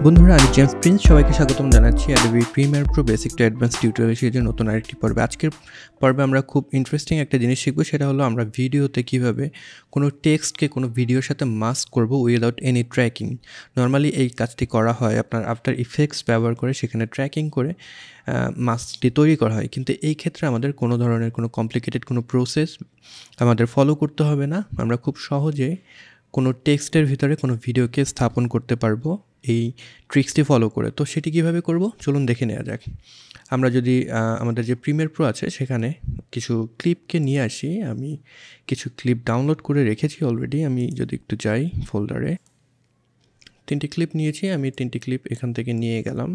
বন্ধুরা, আমি James Prince সবাইকে স্বাগতম জানাচ্ছি Adobe Premiere Pro basic to advance tutorial সিরিজের নতুন আরেকটি পর্বে। আজকের পর্বে আমরা খুব ইন্টারেস্টিং একটা জিনিস শিখবো, সেটা হলো আমরা ভিডিওতে কিভাবে কোনো টেক্সটকে কোনো ভিডিওর সাথে মাস্ক করব উইদাউট এনি ট্র্যাকিং। নর্মালি এই কাজটি করা হয় আপনার আফটার ইফেক্টস ব্যবহার করে, সেখানে ট্র্যাকিং করে মাস্কটি তৈরি করা হয়। কিন্তু এই ক্ষেত্রে আমাদের কোনো ধরনের কোনো কমপ্লিকেটেড কোনো প্রসেস আমাদের ফলো করতে হবে না। আমরা খুব সহজে কোনো টেক্সটের ভিতরে কোনো ভিডিওকে স্থাপন করতে পারবো এই ট্রিক্সটি ফলো করে। তো সেটি কিভাবে করব চলুন দেখে নেওয়া যাক। আমরা যদি আমাদের যে প্রিমিয়ার প্রো আছে সেখানে কিছু ক্লিপকে নিয়ে আসি। আমি কিছু ক্লিপ ডাউনলোড করে রেখেছি অলরেডি। আমি যদি একটু যাই ফোল্ডারে, 3টি ক্লিপ নিয়েছি। আমি 3টি ক্লিপ এখান থেকে নিয়ে গেলাম,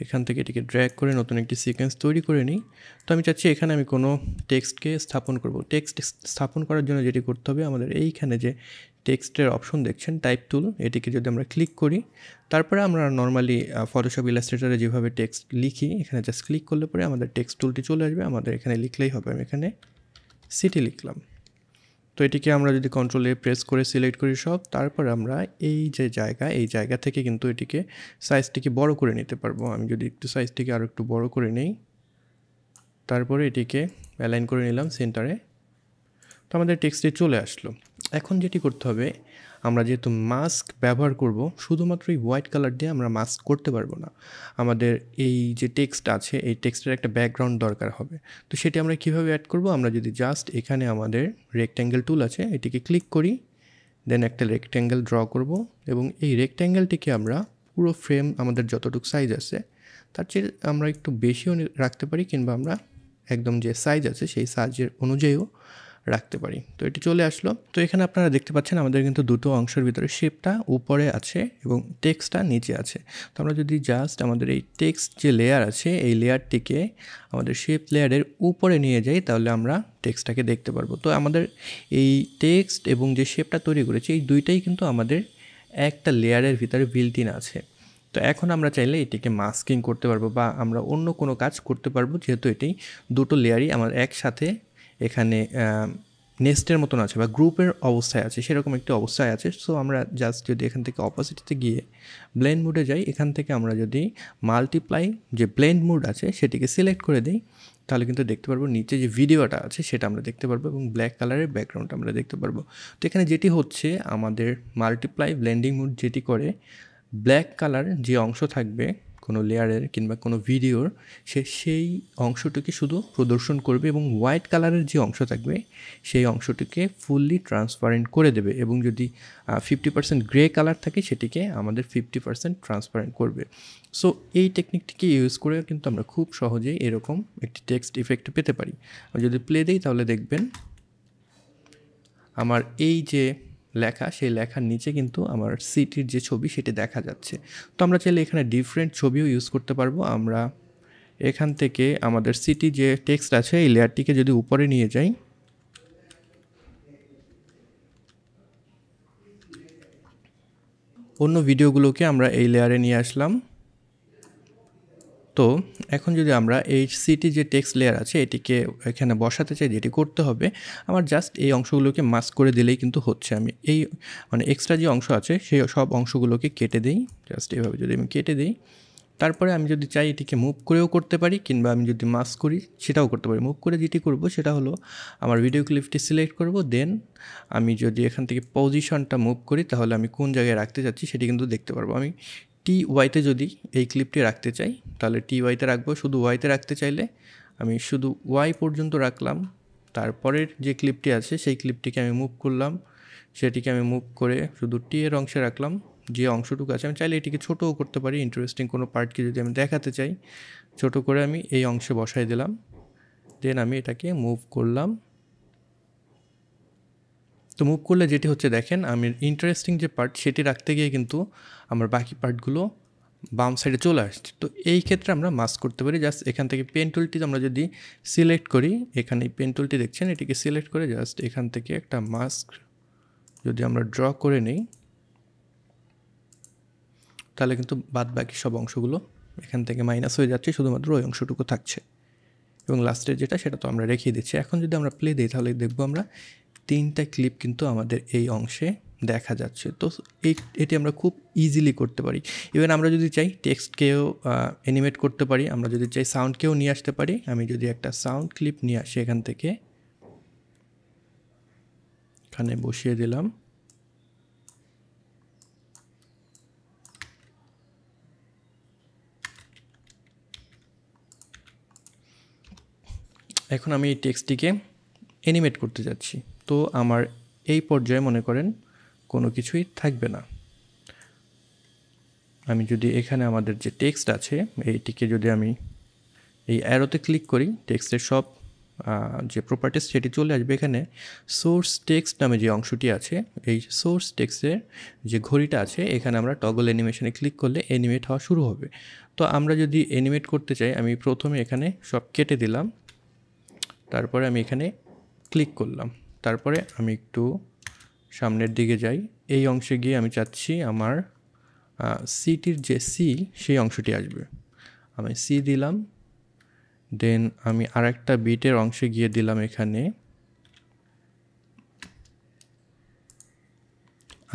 এখান থেকে এটিকে ড্র্যাগ করে নতুন একটি সিকোয়েন্স তৈরি করে নিই। তো আমি চাচ্ছি এখানে আমি কোনো টেক্সটকে স্থাপন করব। টেক্সট স্থাপন করার জন্য যেটি করতে হবে, আমাদের এইখানে যে টেক্সটের অপশন দেখছেন টাইপ টুল, এটিকে যদি আমরা ক্লিক করি, তারপরে আমরা নর্মালি ফটোশপ ইলাস্ট্রেটরে যেভাবে টেক্সট লিখি, এখানে জাস্ট ক্লিক করলে পরে আমাদের টেক্সট টুলটি চলে আসবে। আমাদের এখানে লিখলেই হবে। আমি এখানে সিটি লিখলাম। তো এটিকে আমরা যদি কন্ট্রোল এ প্রেস করে সিলেক্ট করি সব, তারপর আমরা এই যে জায়গা, এই জায়গা থেকে কিন্তু এটিকে সাইজটিকে বড় করে নিতে পারবো। আমি যদি একটু সাইজটিকে আরও একটু বড় করে নেই, তারপরে এটিকে অ্যালাইন করে নিলাম সেন্টারে। তো আমাদের টেক্সটে চলে আসলো। এখন যেটি করতে হবে, আমরা যেহেতু মাস্ক ব্যবহার করব, শুধুমাত্র এই হোয়াইট কালার দিয়ে আমরা মাস্ক করতে পারবো না। আমাদের এই যে টেক্সট আছে, এই টেক্সটের একটা ব্যাকগ্রাউন্ড দরকার হবে। তো সেটি আমরা কিভাবে অ্যাড করব, আমরা যদি জাস্ট এখানে আমাদের রেক্ট্যাঙ্গেল টুল আছে, এটিকে ক্লিক করি, দেন একটা রেক্ট্যাঙ্গেল ড্র করব এবং এই রেক্ট্যাঙ্গেলটিকে আমরা পুরো ফ্রেম আমাদের যতটুকু সাইজ আছে তার চেয়ে আমরা একটু বেশিও রাখতে পারি, কিংবা আমরা একদম যে সাইজ আছে সেই সাইজের অনুযায়ীও রাখতে পারি। তো এটি চলে আসলো। তো এখানে আপনারা দেখতে পাচ্ছেন আমাদের কিন্তু দুটো অংশের ভিতরে শেপটা উপরে আছে এবং টেক্সটটা নিচে আছে। তো আমরা যদি জাস্ট আমাদের এই টেক্সট যে লেয়ার আছে, এই লেয়ারটিকে আমাদের শেপ লেয়ারের উপরে নিয়ে যাই, তাহলে আমরা টেক্সটটাকে দেখতে পারবো। তো আমাদের এই টেক্সট এবং যে শেপটা তৈরি করেছি, এই দুইটাই কিন্তু আমাদের একটা লেয়ারের ভিতরে বিল্ট ইন আছে। তো এখন আমরা চাইলে এটিকে মাস্কিং করতে পারবো বা আমরা অন্য কোনো কাজ করতে পারবো, যেহেতু এটি দুটো লেয়ারই আমার একসাথে এখানে নেস্টের মতন আছে বা গ্রুপের অবস্থায় আছে, সেরকম একটি অবস্থায় আছে। সো আমরা জাস্ট যদি এখান থেকে অপোজিটিতে গিয়ে ব্লেন্ড মুডে যাই, এখান থেকে আমরা যদি মাল্টিপ্লাই যে ব্লেন্ড মুড আছে সেটিকে সিলেক্ট করে দিই, তাহলে কিন্তু দেখতে পারবো নিচে যে ভিডিওটা আছে সেটা আমরা দেখতে পারবো এবং ব্ল্যাক কালারের ব্যাকগ্রাউন্ড আমরা দেখতে পারবো। তো এখানে যেটি হচ্ছে, আমাদের মাল্টিপ্লাই ব্লেন্ডিং মুড যেটি করে, ব্ল্যাক কালার যে অংশ থাকবে কোনো লেয়ারের কিংবা কোনো ভিডিওর, সেই অংশটিকে শুধু প্রদর্শন করবে এবং হোয়াইট কালারের যে অংশ থাকবে সেই অংশটিকে ফুললি ট্রান্সপারেন্ট করে দেবে। এবং যদি 50% গ্রে কালার থাকে, সেটিকে আমাদের 50% ট্রান্সপারেন্ট করবে। সো এই টেকনিকটিকে ইউজ করে কিন্তু আমরা খুব সহজেই এরকম একটি টেক্সট ইফেক্ট পেতে পারি। আমি যদি প্লে দিই, তাহলে দেখবেন আমার এই যে লেখা, সেই লেখার নিচে কিন্তু আমার সিটির যে ছবি সেটি দেখা যাচ্ছে। তো আমরা চাইলে এখানে ডিফারেন্ট ছবিও ইউজ করতে পারবো। আমরা এখান থেকে আমাদের সিটি যে টেক্সট আছে, এই লেয়ারটিকে যদি উপরে নিয়ে যাই, অন্য ভিডিওগুলোকে আমরা এই লেয়ারে নিয়ে আসলাম। তো এখন যদি আমরা এই সিটি যে টেক্সট লেয়ার আছে এটিকে এখানে বসাতে চাই, যেটি করতে হবে আমার জাস্ট এই অংশগুলোকে মাস্ক করে দিলেই কিন্তু হচ্ছে। আমি এই এক্সট্রা যে অংশ আছে সেই সব অংশগুলোকে কেটে দিই। জাস্ট এভাবে যদি আমি কেটে দিই, তারপরে আমি যদি চাই এটিকে মুভ করেও করতে পারি, কিংবা আমি যদি মাস্ক করি সেটাও করতে পারি। মুভ করে যেটি করব সেটা হলো আমার ভিডিও ক্লিপটি সিলেক্ট করব, দেন আমি যদি এখান থেকে পজিশনটা মুভ করি, তাহলে আমি কোন জায়গায় রাখতে চাচ্ছি সেটি কিন্তু দেখতে পারবো। আমি TY-তে যদি এই ক্লিপটি রাখতে চাই, তাহলে TY-তে রাখবো। শুধু Y-তে রাখতে চাইলে আমি শুধু Y পর্যন্ত রাখলাম। তারপরের যে ক্লিপটি আছে সেই ক্লিপটিকে আমি মুভ করলাম, সেটিকে আমি মুভ করে শুধু T-এর অংশে রাখলাম। যে অংশটুকু আছে আমি চাইলে এটিকে ছোটও করতে পারি। ইন্টারেস্টিং কোনো পার্টকে যদি আমি দেখাতে চাই, ছোট করে আমি এই অংশে বসাই দিলাম, দেন আমি এটাকে মুভ করলাম। তো মুভ করলে যেটি হচ্ছে, দেখেন আমি ইন্টারেস্টিং যে পার্ট সেটি রাখতে গিয়ে কিন্তু আমার বাকি পার্টগুলো বাম সাইডে চলে আসছে। তো এই ক্ষেত্রে আমরা মাস্ক করতে পারি। জাস্ট এখান থেকে পেন টুলটি আমরা যদি সিলেক্ট করি, এখানে এই পেন টুলটি দেখছেন, এটিকে সিলেক্ট করে জাস্ট এখান থেকে একটা মাস্ক যদি আমরা ড্র করে নিই, তাহলে কিন্তু বাদ বাকি সব অংশগুলো এখান থেকে মাইনাস হয়ে যাচ্ছে, শুধুমাত্র ওই অংশটুকু থাকছে এবং লাস্টের যেটা সেটা তো আমরা রেখে দিচ্ছি। এখন যদি আমরা প্লে দিই, তাহলে দেখবো আমরা 3টা ক্লিপ কিন্তু আমাদের এই অংশে দেখা যাচ্ছে। তো এটি আমরা খুব ইজিলি করতে পারি। ইভেন আমরা যদি চাই টেক্সটকেও অ্যানিমেট করতে পারি, আমরা যদি চাই সাউন্ডকেও নিয়ে আসতে পারি। আমি যদি একটা সাউন্ড ক্লিপ নিয়ে আসি এখান থেকে, এখানে বসিয়ে দিলাম। এখন আমি এই টেক্সটটিকে অ্যানিমেট করতে যাচ্ছি। তো আমার এই পর্যায়ে মনে করেন কোনো কিছুই থাকবে না। আমি যদি এখানে আমাদের যে টেক্সট আছে এইটিকে যদি আমি এই অ্যারোতে ক্লিক করি, টেক্সটের সব যে প্রপার্টিস সেটি চলে আসবে। এখানে সোর্স টেক্সট নামে যে অংশটি আছে, এই সোর্স টেক্সটের যে ঘড়িটা আছে, এখানে আমরা টগল অ্যানিমেশনে ক্লিক করলে অ্যানিমেট হওয়া শুরু হবে। তো আমরা যদি অ্যানিমেট করতে চাই, আমি প্রথমে এখানে সব কেটে দিলাম, তারপরে আমি এখানে ক্লিক করলাম, তারপরে আমি একটু সামনের দিকে যাই। এই অংশে গিয়ে আমি চাচ্ছি আমার সিটির যে সি সেই অংশটি আসবে। আমি সি দিলাম, দেন আমি আরেকটা বিটের অংশে গিয়ে দিলাম এখানে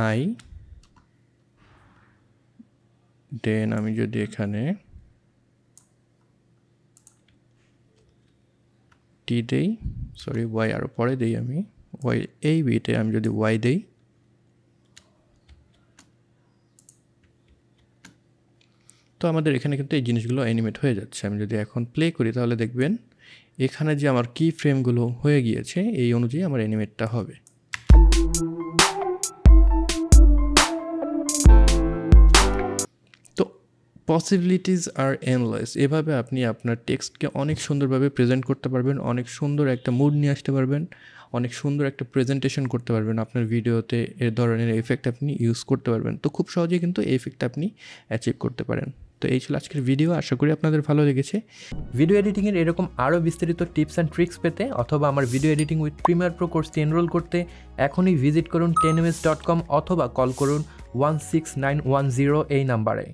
আই, দেন আমি যদি এখানে টি দেই, সরি ওয়াই আরও পরে দেই, আমি ওয়াই এই বিটে আমি যদি ওয়াই দেই, তো আমাদের এখানে কিন্তু এই জিনিসগুলো অ্যানিমেট হয়ে যাচ্ছে। আমি যদি এখন প্লে করি তাহলে দেখবেন এখানে যে আমার কি ফ্রেমগুলো হয়ে গিয়েছে এই অনুযায়ী আমার অ্যানিমেটটা হবে। তো পসিবিলিটিস আর এন্ডলেস। এভাবে আপনি আপনার টেক্সটকে অনেক সুন্দরভাবে প্রেজেন্ট করতে পারবেন, অনেক সুন্দর একটা মুড নিয়ে আসতে পারবেন, অনেক সুন্দর একটা প্রেজেন্টেশন করতে পারবেন আপনার ভিডিওতে। এর ধরনের এফেক্ট আপনি ইউজ করতে পারবেন। তো খুব সহজেই কিন্তু এই এফেক্টটা আপনি অ্যাচিভ করতে পারেন। তো এই ছিল আজকের ভিডিও, আশা করি আপনাদের ভালো লেগেছে। ভিডিও এডিটিংয়ের এরকম আরও বিস্তারিত টিপস অ্যান্ড ট্রিক্স পেতে অথবা আমার video editing with Premiere Pro কোর্সটি এনরোল করতে এখনই ভিজিট করুন 10ms.com অথবা কল করুন 16910 এই নাম্বারে।